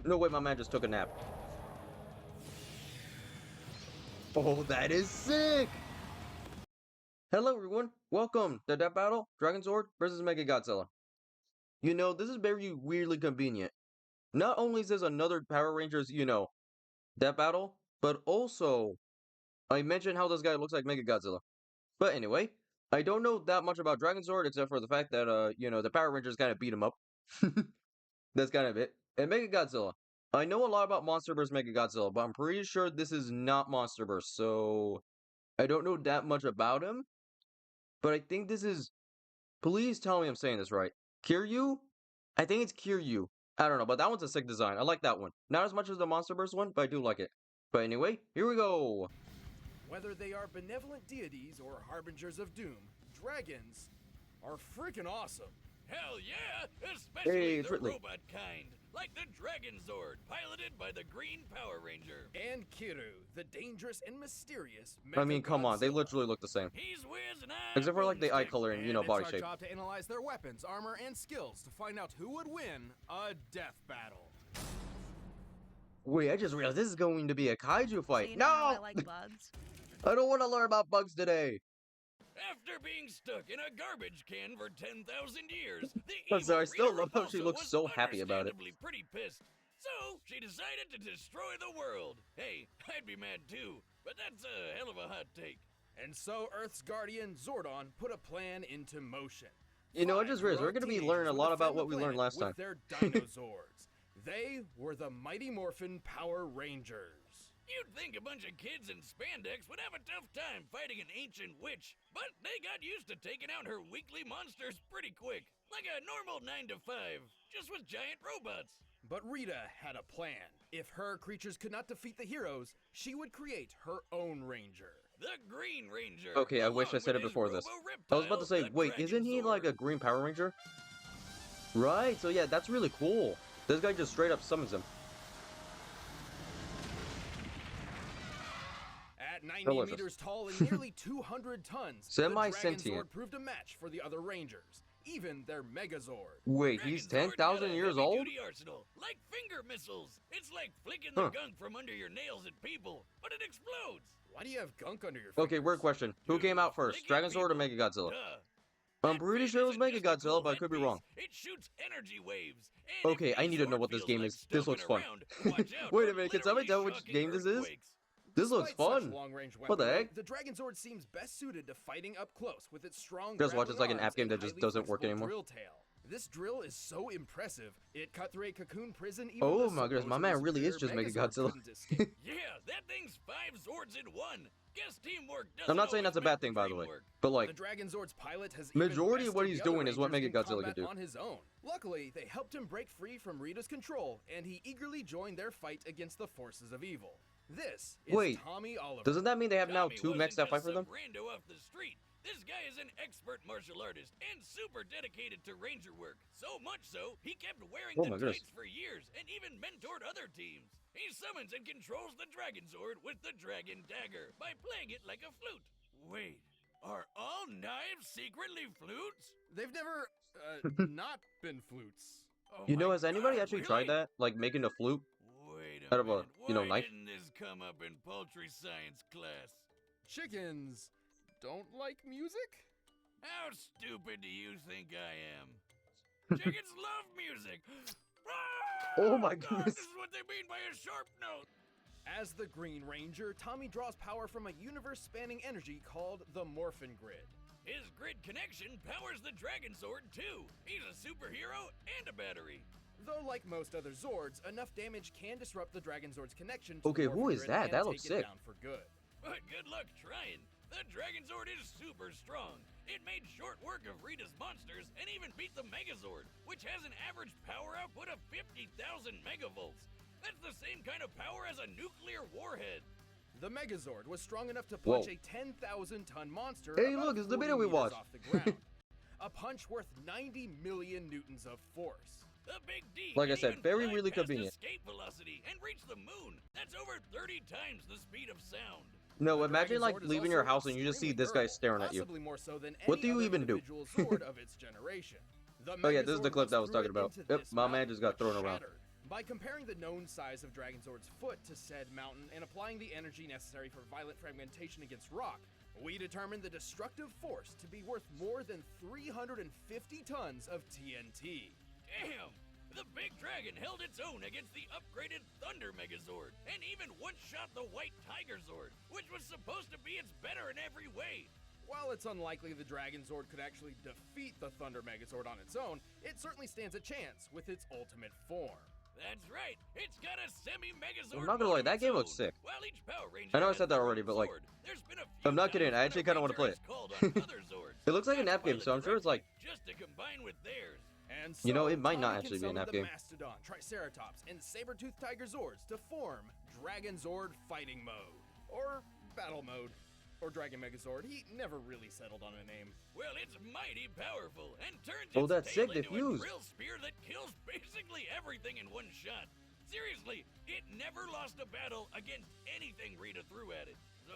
No, wait, my man just took a nap. Oh, that is sick! Hello, everyone. Welcome to that battle, Dragonzord VS Mechagodzilla. You know, this is very weirdly convenient. Not only is this another Power Rangers, that battle, but also, I mentioned how this guy looks like Mechagodzilla. But anyway, I don't know that much about Dragonzord, except for the fact that, the Power Rangers kind of beat him up. That's kind of it. And Mechagodzilla. I know a lot about MonsterVerse Mechagodzilla, but I'm pretty sure this is not MonsterVerse, so I don't know that much about him. But I think this is... Please tell me I'm saying this right. Kiryu? I think it's Kiryu. I don't know, but that one's a sick design. I like that one. Not as much as the MonsterVerse one, but I do like it. But anyway, here we go. Whether they are benevolent deities or harbingers of doom, dragons are freaking awesome. Hell yeah! Especially it's the Ridley. robot kind, like the Dragonzord, piloted by the Green Power Ranger. And Kiru, the dangerous and mysterious I mean, come on, they Mechagodzilla. literally look the same. He's whiz and I'm Except for like the eye broomstick. color and, And body it's our shape. job to analyze their weapons, armor, and skills to find out who would win a death battle. Wait, I just realized this is going to be a kaiju fight. So you know how I No! like bugs. I don't want to learn about bugs today. After being stuck in a garbage can for 10,000 years, the I'm sorry, I evil still Rita love how she Repulsa looks was so happy about it. understandably pretty pissed. So she decided to destroy the world. Hey, I'd be mad too, but that's a hell of a hot take. And so Earth's guardian, Zordon, put a plan into motion. You know, I 5 just realized we're heroic going to be teenagers learning a would lot about defend what the we learned planet last time. with their Dinozords. They were the Mighty Morphin Power Rangers. You'd think a bunch of kids in spandex would have a tough time fighting an ancient witch, but they got used to taking out her weakly monsters pretty quick, like a normal 9 to 5, just with giant robots. But Rita had a plan. If her creatures could not defeat the heroes, she would create her own ranger. The Green Ranger. Okay, I wish I along said it with his before this. robo-reptile, I was about to say, the wait, isn't he like a Dragonzord. green Power Ranger? Right, so yeah, that's really cool. This guy just straight up summons him. At 90 Delicious. meters tall and nearly 200 tons, Semi-sentient. the Dragonzord proved a match for the other Rangers, even their Megazord. Wait, he's Dragonzord got 10,000 a years old? heavy-duty arsenal, like finger missiles. It's like flicking the Huh. gunk from under your nails at people, but it explodes. Why do you have gunk under your fingers? Okay, weird question. Who came out first, Flick at Dragonzord or people. Mechagodzilla? Duh. I'm That pretty fin sure it was isn't just a Mechagodzilla, cool but I could be headpiece. wrong. It shoots energy waves. And Okay, if I your need to know sword what this feels game like is. This looks stomping fun. around, watch out Wait for a minute, can somebody tell literally which game this shocking is? earthquakes. This looks Despite such fun. long-range What the weaponry, heck? The Dragonzord seems best suited to fighting up close with its strong Just watch, it's like grappling an app arms game and that just highly doesn't work flexible anymore. Drill tail. This drill is so impressive, it cut through a cocoon prison even Oh the my goodness, my man really is just supposedly Mechagodzilla. superior Megazord couldn't escape. Yeah, that thing's 5 Zords in one. Guess teamwork doesn't I'm not saying always that's a bad make thing, by the way. dream work. But like, The Dragonzord's pilot has majority even of what bested he's the other doing is what Rangers in Mechagodzilla can combat do. on his own. Luckily, they helped him break free from Rita's control, and he eagerly joined their fight against the forces of evil. This is Wait, Tommy Oliver. doesn't that mean they have now Tommy 2 wasn't mechs that just fight for some them? rando off the street. This guy is an expert martial artist and super dedicated to ranger work. So much so, he kept wearing Oh the my goodness. tights for years and even mentored other teams. He summons and controls the Dragonzord with the Dragon Dagger by playing it like a flute. Wait, are all knives secretly flutes? They've never, not been flutes. Oh You know, my has anybody God, actually really? tried that? Like making a flute? Wait a Out of a, minute. Why knife? didn't this come up in poultry science class? Chickens don't like music? How stupid do you think I am? Chickens love music. Oh my God, goodness. This is what they mean by a sharp note. As the Green Ranger, Tommy draws power from a universe-spanning energy called the Morphin Grid. His grid connection powers the Dragonzord too. He's a superhero and a battery. Though, like most other Zords, enough damage can disrupt the Dragonzord's connection to Okay, the who Morphin is Grid that? and That looks take it sick. down for good. But good luck trying. The Dragonzord is super strong. It made short work of Rita's monsters and even beat the Megazord, which has an average power output of 50,000 megavolts. That's the same kind of power as a nuclear warhead. The Megazord was strong enough to punch Whoa. a 10,000-ton monster Hey, about look, it's the 40 video we meters watched. off the ground. A punch worth 90 million newtons of force. The Big D Like I can said, even very fly really past convenient. escape velocity and reach the moon. That's over 30 times the speed of sound. No, The imagine like Dragonzord is leaving your also house and you just see extremely this guy durable, staring at you. Possibly more so than What any do you other even do? individual Zord of its generation. The Oh yeah, this is the Megazord clip that I was threw talking it about. into Yep, this my man mountain, just got but thrown around. shattered. By comparing the known size of Dragonzord's foot to said mountain and applying the energy necessary for violent fragmentation against rock, we determined the destructive force to be worth more than 350 tons of TNT. Damn! The big dragon held its own against the upgraded Thunder Megazord, and even one-shot the White Tiger Zord, which was supposed to be its better in every way. While it's unlikely the Dragonzord could actually defeat the Thunder Megazord on its own, it certainly stands a chance with its ultimate form. That's right, it's got a semi-Megazord. I'm not gonna lie, that game looks sick. While each Power Ranger I know I has said that their already, own but like, sword, there's been a few I'm not kidding. times I when actually a kind of want to play Ranger it. has called on other Zords. It looks like an That's app game, why so I'm sure it's like, just to combine with theirs. And you know, so, it might not Tommy actually can be an summon app the game. Mastodon, Triceratops, and Saber-Tooth Tiger Zords to form Dragonzord Fighting Mode, or Battle Mode, or Dragon Megazord. He never really settled on a name. Well, it's mighty powerful and turns Oh, its that's tail sick, into a diffused. drill spear that kills basically everything in one shot. Seriously, it never lost a battle against anything Rita threw at it. So,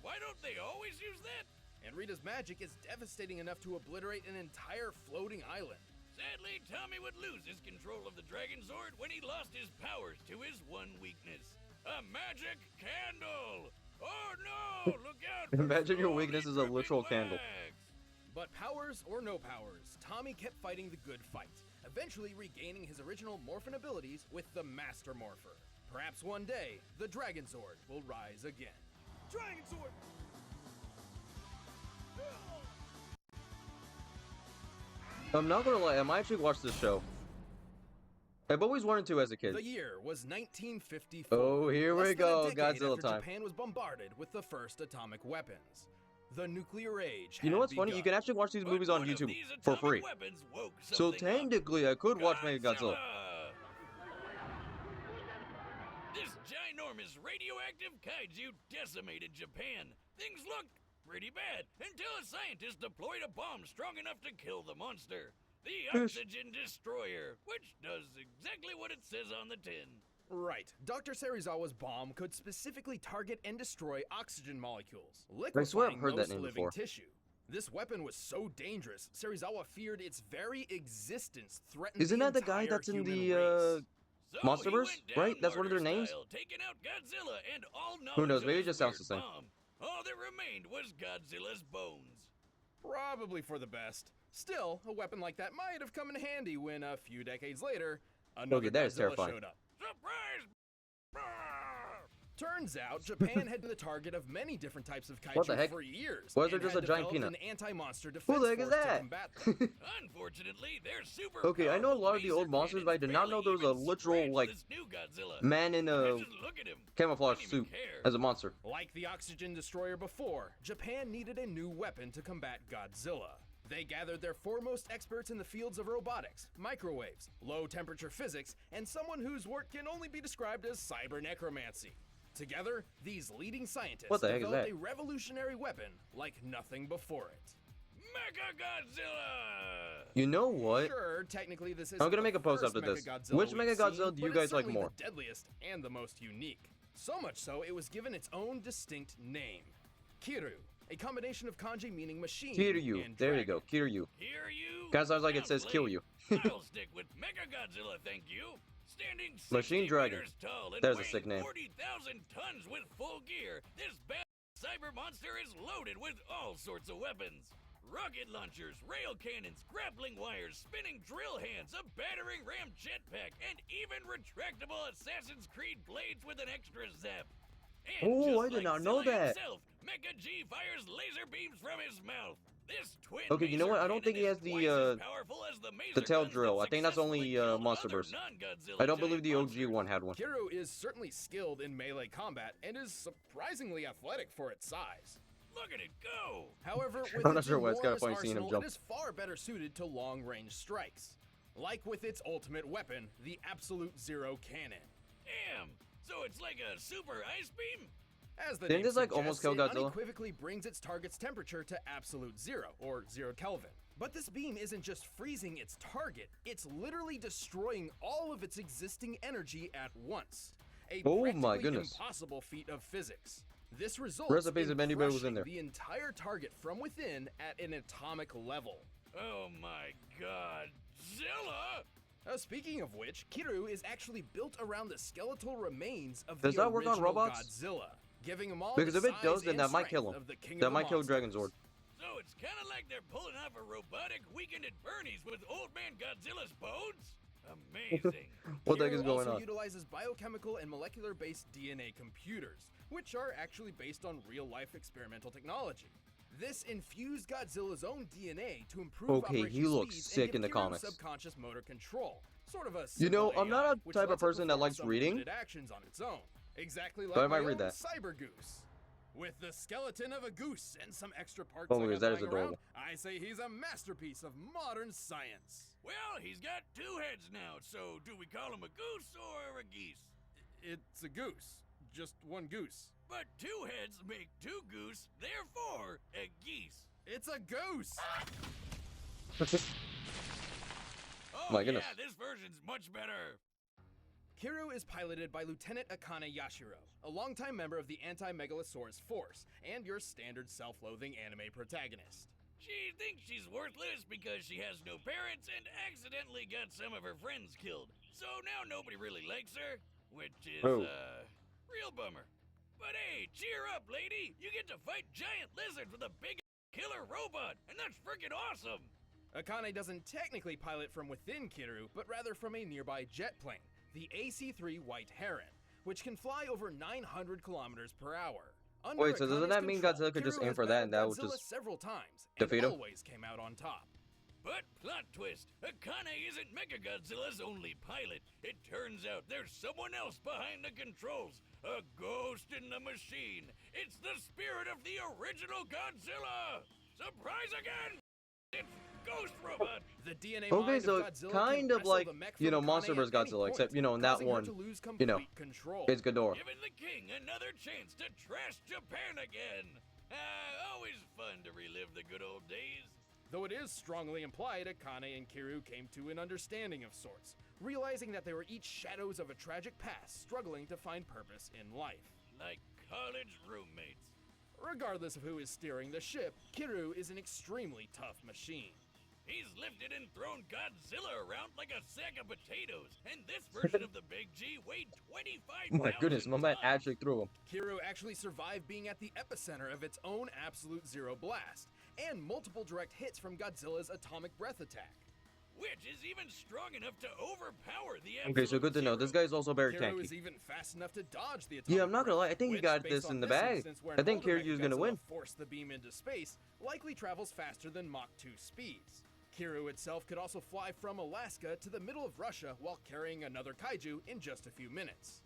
why don't they always use that? And Rita's magic is devastating enough to obliterate an entire floating island. Sadly, Tommy would lose his control of the Dragonzord when he lost his powers to his one weakness. A magic candle! Oh no, look out! for Imagine your slowly weakness is a dripping literal candle. wax. But powers or no powers, Tommy kept fighting the good fight, eventually regaining his original Morphin abilities with the Master Morpher. Perhaps one day, the Dragonzord will rise again. Dragonzord! I'm not gonna lie, I might actually watch this show. I've always wanted to as a kid. The year was 1954. Oh, here less we than a go, decade Godzilla after time. Japan was bombarded with the first atomic weapons. The nuclear age You know had what's funny? You begun. can actually watch these But movies on one of YouTube these for atomic free. weapons woke So something up. technically, I could watch Mechagodzilla. This ginormous radioactive kaiju decimated Japan. Things looked pretty bad until a scientist deployed a bomb strong enough to kill the monster. The Oxygen Destroyer, which does exactly what it says on the tin. Right. Dr. Serizawa's bomb could specifically target and destroy oxygen molecules, I swear I've liquefying heard that most name living before. tissue. This weapon was so dangerous, Serizawa feared its very existence threatened Isn't the that the guy entire that's in human the, race. So Monsterverse, he went right? That's one of their down names? martyr style, taking out Godzilla and all Who knows, knowledge of maybe it his just sounds the weird same. bomb. All that remained was Godzilla's bones. Probably for the best. Still, a weapon like that might have come in handy when a few decades later, another Okay, that is Godzilla terrifying. showed up. Surprise! Turns out, Japan had been the target of many different types of What the kaiju heck? for years. Why is there and just had a giant developed peanut? an anti-monster Who defense the heck is force to that? combat them. Unfortunately, they're super Okay, I know a lot of the powerful old monsters, but I did not know there was a barely even literal, scratch like, this new Godzilla. man in a Just look at him. camouflage Didn't even suit care. as a monster. Like the Oxygen Destroyer before, Japan needed a new weapon to combat Godzilla. They gathered their foremost experts in the fields of robotics, microwaves, low-temperature physics, and someone whose work can only be described as cyber necromancy. Together, these leading scientists What the heck is developed that? a revolutionary weapon like nothing before it. Mechagodzilla! You know what? Sure, technically this is I'm gonna make a post after this. Which Mechagodzilla do you guys like more? The deadliest and the most unique. So much so, it was given its own distinct name. Kiru, a combination of kanji meaning machine Kiryu. and There you dragon. go. Kiryu. Hear you? Kinda sounds like it says kill you. I'll stick with Mechagodzilla, thank you. Standing 60 Machine Dragon. meters tall and There's a weighing sick name. 40,000 tons with full gear, this bad cyber monster is loaded with all sorts of weapons. Rocket launchers, rail cannons, grappling wires, spinning drill hands, a battering ram jetpack, and even retractable Assassin's Creed blades with an extra zap. And Oh, just I did like not know Zilla that. himself, Mecha G fires laser beams from his mouth. This twin Okay, you know what? I maser don't think he cannon has is the, twice as powerful as the maser the tail guns that drill. I think that's only, successfully killed other Monsterverse. non-Godzilla I don't believe the giant OG monsters. one had one. Kiru is certainly skilled in melee combat and is surprisingly athletic for its size. Look at it go! However, with I'm not its sure why it's kinda enormous funny seeing him arsenal, jump. it is far better suited to long-range strikes. Like with its ultimate weapon, the Absolute Zero Cannon. Damn! So it's like a super ice beam? As the Didn't name this, like, almost suggests, kill it Godzilla? unequivocally brings its target's temperature to absolute zero, or 0 Kelvin. But this beam isn't just freezing its target, it's literally destroying all of its existing energy at once. A Oh my practically goodness. impossible feat of physics. This results Recipes in if anybody was in crushing there. the entire target from within at an atomic level. Oh my god. Zilla! Speaking of which, Kiryu is actually built around the skeletal remains of Does the that work on original robots? Godzilla, giving him all Because the if it does, size then and that might kill strength him. of the king That of the might kill monsters. Dragonzord. So it's kind of like they're pulling off a robotic Weekend at Bernie's with Old Man Godzilla's bones? Amazing. What the heck is Kiryu going also on? utilizes biochemical and molecular-based DNA computers, which are actually based on real-life experimental technology. This infused Godzilla's own DNA to improve Okay, he operation looks speeds sick and in the give Kiryu comics. subconscious motor control. Sort of a You know, simple I'm not AI, a which type of lets it person that perform likes some reading. limited actions on its own. Exactly like But I might my read own that. Cyber Goose. With the skeleton of a goose and some extra parts Oh I my got gosh, that is lying around, adorable. I say he's a masterpiece of modern science. Well, he's got two heads now, so do we call him a goose or a geese? It's a goose. Just one goose. But two heads make two goose, therefore a geese. It's a goose! Oh My goodness. yeah, this version's much better. Kiryu is piloted by Lieutenant Akane Yashiro, a longtime member of the Anti-Megalosaurus Force, and your standard self-loathing anime protagonist. She thinks she's worthless because she has no parents and accidentally got some of her friends killed. So now nobody really likes her, which is, Oh. real bummer. But hey, cheer up, lady! You get to fight giant lizards with a big killer robot, and that's freaking awesome! Akane doesn't technically pilot from within Kiryu, but rather from a nearby jet plane, the AC-3 White Heron, which can fly over 900 kilometers per hour. Under Wait, so doesn't Akane's that mean control, Godzilla could just Kiryu aim has for that and that battled would Godzilla just several times defeat and him? always came out on top. But plot twist, Akane isn't Mechagodzilla's only pilot. It turns out there's someone else behind the controls. A ghost in the machine. It's the spirit of the original Godzilla! Surprise again! It's Ghost Robot! The DNA Okay, mind so of Godzilla kind can of like, wrestle the mech you know, from Monster Akane vs. at any Godzilla, except, point, you know, in that causing her one, to lose you know, complete control. it's Ghidorah. Giving the king another chance to trash Japan again! Always fun to relive the good old days. Though it is strongly implied Akane and Kiryu came to an understanding of sorts, realizing that they were each shadows of a tragic past struggling to find purpose in life. Like college roommates. Regardless of who is steering the ship, Kiryu is an extremely tough machine. He's lifted and thrown Godzilla around like a sack of potatoes, and this version of the Big G weighed 25 My goodness, my man actually threw him. Kiryu actually survived being at the epicenter of its own absolute zero blast, and multiple direct hits from Godzilla's atomic breath attack. Which is even strong enough to overpower the Okay, so good to know. This guy's also very Kiryu is tanky. even fast enough to dodge the atomic Yeah, I'm not gonna lie. I think he which, got based this on in the this bag. instance, where I an think older Kiryu's gonna Mechagodzilla win. forced the beam into space, likely travels faster than Mach 2 speeds. Kiryu itself could also fly from Alaska to the middle of Russia while carrying another kaiju in just a few minutes.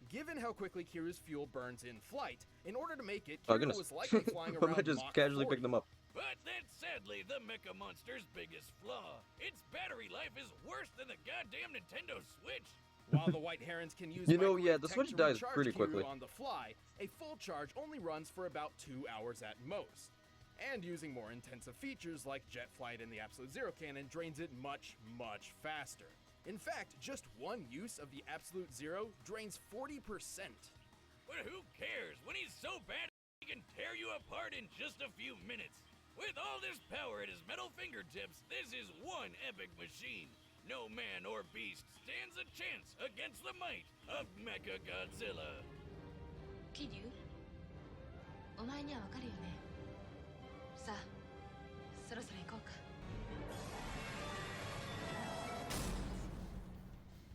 Given how quickly Kiryu's fuel burns in flight, in order to make it, Oh Kiryu goodness. was likely flying I around might just Mach casually 40. pick them up. But that's sadly the Mecha Monster's biggest flaw. Its battery life is worse than the goddamn Nintendo Switch. While the White Herons can use You know, microwave yeah, the tech Switch to dies recharge pretty Kiryu quickly. on the fly, a full charge only runs for about 2 hours at most. And using more intensive features like jet flight and the Absolute Zero cannon drains it much, much faster. In fact, just one use of the Absolute Zero drains 40%. But who cares when he's so bad he can tear you apart in just a few minutes? With all this power at his metal fingertips, this is one epic machine. No man or beast stands a chance against the might of Mechagodzilla. 桐生お前にはわかるよねさあそろそろ行こうか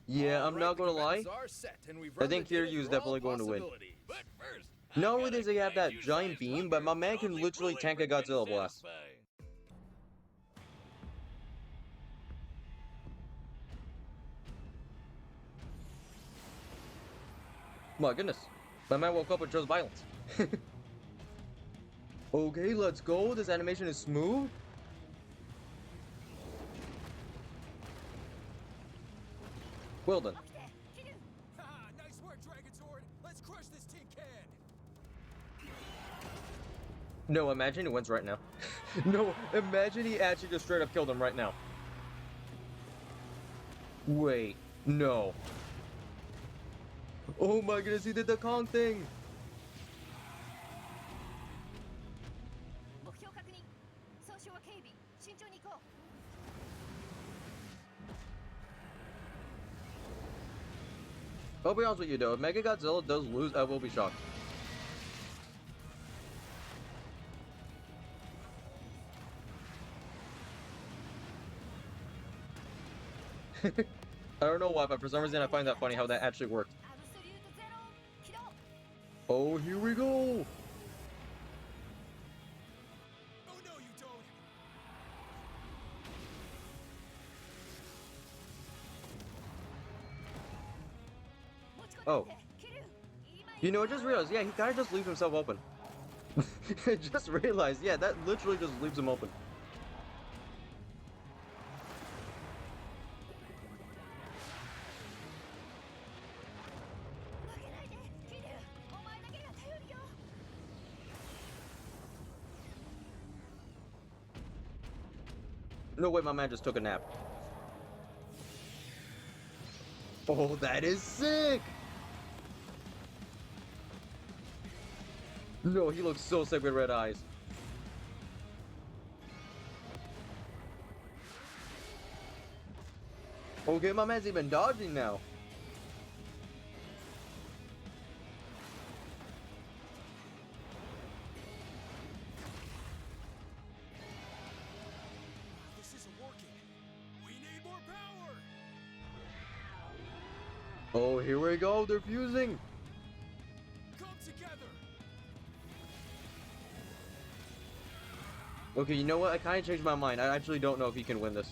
Yeah, I'm not gonna lie. I think Kiryu is definitely going to win. But first, Not only does he have that giant beam, but my man can literally tank a Godzilla blast. My goodness. My man woke up and chose violence. Okay, let's go. This animation is smooth. Well done. Nice work, Dragonzord. Let's crush this tin can. No, imagine he wins right now. No, imagine he actually just straight up killed him right now. Wait, no. Oh my goodness, he did the Kong thing. 目標確認損傷は警備慎重に行こう I'll be honest with you though, if Mechagodzilla does lose, I will be shocked. I don't know why, but for some reason I find that funny how that actually worked. Oh, here we go! Oh no, you don't. Oh. You know, I just realized, yeah, he kind of just leaves himself open. I just realized, yeah, that literally just leaves him open. No way, my man just took a nap. Oh, that is sick! No, he looks so sick with red eyes. Okay, my man's even dodging now. This isn't working. We need more power. Oh, here we go. They're fusing. Come together. Okay, you know what? I kind of changed my mind. I actually don't know if he can win this.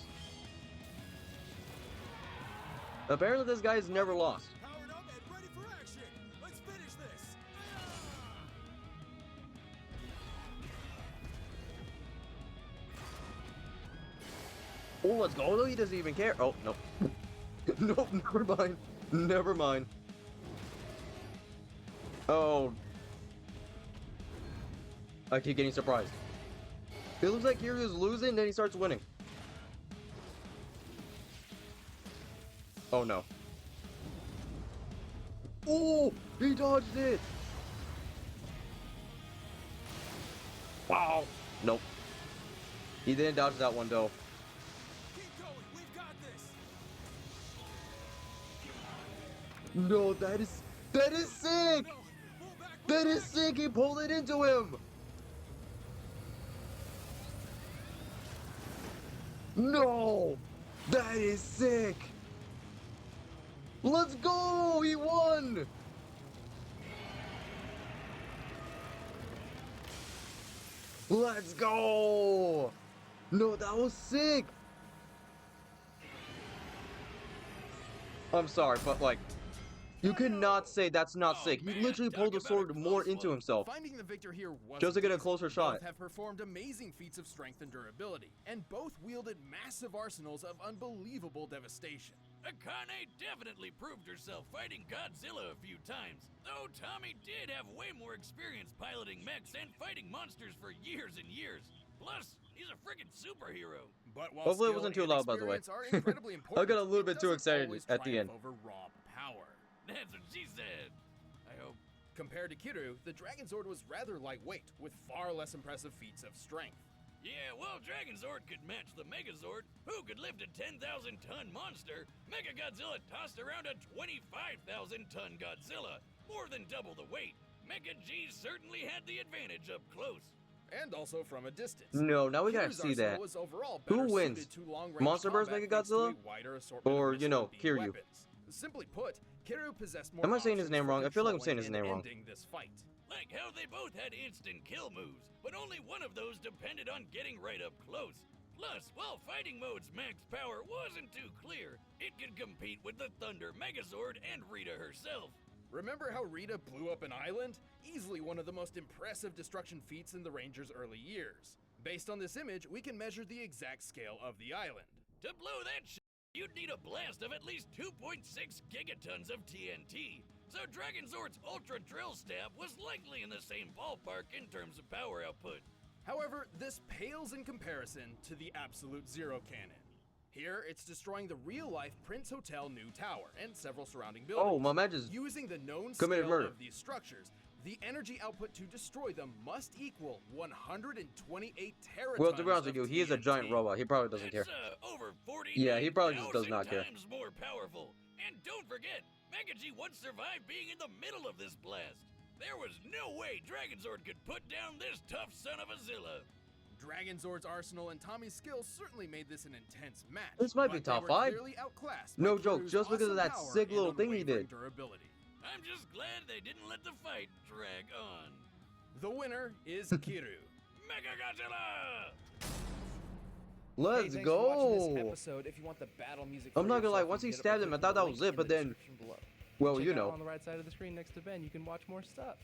Apparently, this guy's never lost. Powered up and ready for action. Let's finish this. Oh, let's go. Though he doesn't even care. Oh, no. Nope, never mind. Never mind. Oh. I keep getting surprised. It looks like Kiryu's losing, then he starts winning. Oh no. Oh, he dodged it. Wow. Nope. He didn't dodge that one though. Keep going. We've got this. No, that is sick. No. Pull back. That is sick. He pulled it into him. No, that is sick. Let's go. He won. Let's go. No, that was sick. I'm sorry, but like, you cannot say that's not sick. He literally pulled the sword more into himself. Finding the victor here wasn't Just to get a easy. closer shot. Both have performed amazing feats of strength and durability, and both wielded massive arsenals of unbelievable devastation. Akane definitely proved herself fighting Godzilla a few times, though Tommy did have way more experience piloting mechs and fighting monsters for years and years. Plus, he's a friggin' superhero. But while Hopefully it skill wasn't too and loud, by the way. experience are incredibly I important, got a little it bit too doesn't excited always at the end. triumph over raw power. That's what she said. I hope. Compared to Kiryu, the Dragonzord was rather lightweight, with far less impressive feats of strength. Yeah, well, Dragonzord could match the Megazord, who could lift a 10,000-ton monster. Mechagodzilla tossed around a 25,000-ton Godzilla, more than double the weight. Mecha G certainly had the advantage up close. And also from a distance. No, now we gotta Kiryu's see that. arsenal was overall Who better wins? suited to long-range Monster vs. combat thanks to Mechagodzilla? a wider assortment Or, of you know, missile-beam Kiryu? weapons. Simply put, Kiryu possessed more Am I saying his options name for wrong? I feel like I'm saying controlling his and name wrong. ending this fight. Like how they both had instant kill moves, but only one of those depended on getting right up close. Plus, while fighting mode's max power wasn't too clear, it could compete with the Thunder Megazord and Rita herself. Remember how Rita blew up an island? Easily one of the most impressive destruction feats in the Rangers' early years. Based on this image, we can measure the exact scale of the island. To blow that shit, you'd need a blast of at least 2.6 gigatons of TNT. So Dragonzord's Ultra Drill Stab was likely in the same ballpark in terms of power output. However, this pales in comparison to the Absolute Zero cannon. Here, it's destroying the real-life Prince Hotel New Tower and several surrounding buildings. Oh, my man just Using the known committed scale murder. of these structures, the energy output to destroy them must equal 128 teratons. Well, to be honest of with you, he is a giant TNT. robot. He probably doesn't care. That's over 40. Yeah, he probably just does not care. Times more powerful. And don't forget, Mechagodzilla once survived being in the middle of this blast. There was no way Dragonzord could put down this tough son of a Zilla. Dragonzord's arsenal and Tommy's skills certainly made this an intense match. This might be but they top were 5. clearly outclassed No by joke, Kiryu's just because of awesome that power sick and little thing he unwavering did. durability. I'm just glad they didn't let the fight drag on. The winner is Kiryu. Mechagodzilla! Let's Hey, thanks for watching this go. episode. If you want the battle music, I'm for not gonna lie, yourself, once you he can get it stabbed by him, I clicking thought the that link was it, in but the then, description below. well, Check you out know. on the right side of the screen next to Ben, you can watch more stuff.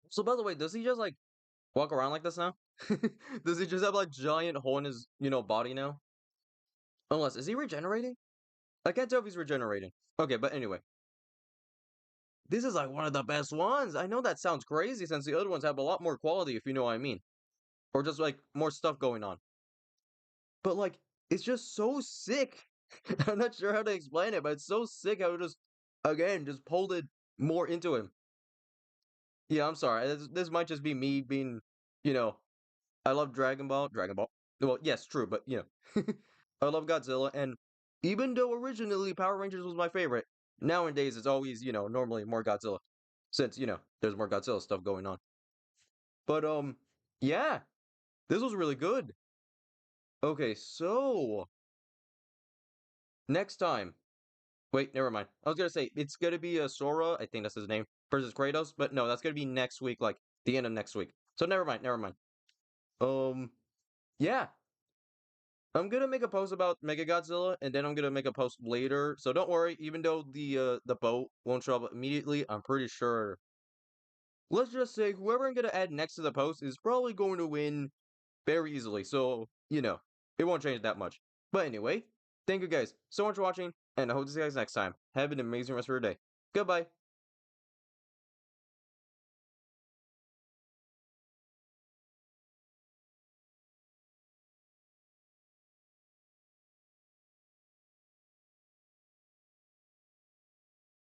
So by the way, does he just like walk around like this now? Does he just have like giant hole in his, body now? Unless, is he regenerating? I can't tell if he's regenerating. Okay, but anyway. This is like one of the best ones. I know that sounds crazy since the other ones have a lot more quality, if you know what I mean. Or just like more stuff going on. But like, it's just so sick. I'm not sure how to explain it, but it's so sick how it just, again, just pulled it more into him. Yeah, I'm sorry. This might just be me being, you know, I love Dragon Ball. Dragon Ball. Well, yes, true, but I love Godzilla, and even though originally Power Rangers was my favorite, nowadays it's always, normally more Godzilla. Since, there's more Godzilla stuff going on. But yeah, this was really good. Okay, so next time. Wait, never mind. I was gonna say it's gonna be Sora, I think that's his name, versus Kratos, but no, that's gonna be next week, like the end of next week. So never mind, never mind. Yeah. I'm gonna make a post about Mechagodzilla, and then I'm gonna make a post later. So don't worry, even though the boat won't show up immediately, I'm pretty sure. Let's just say whoever I'm gonna add next to the post is probably going to win very easily. So, it won't change that much. But anyway, thank you guys so much for watching, and I hope to see you guys next time. Have an amazing rest of your day. Goodbye.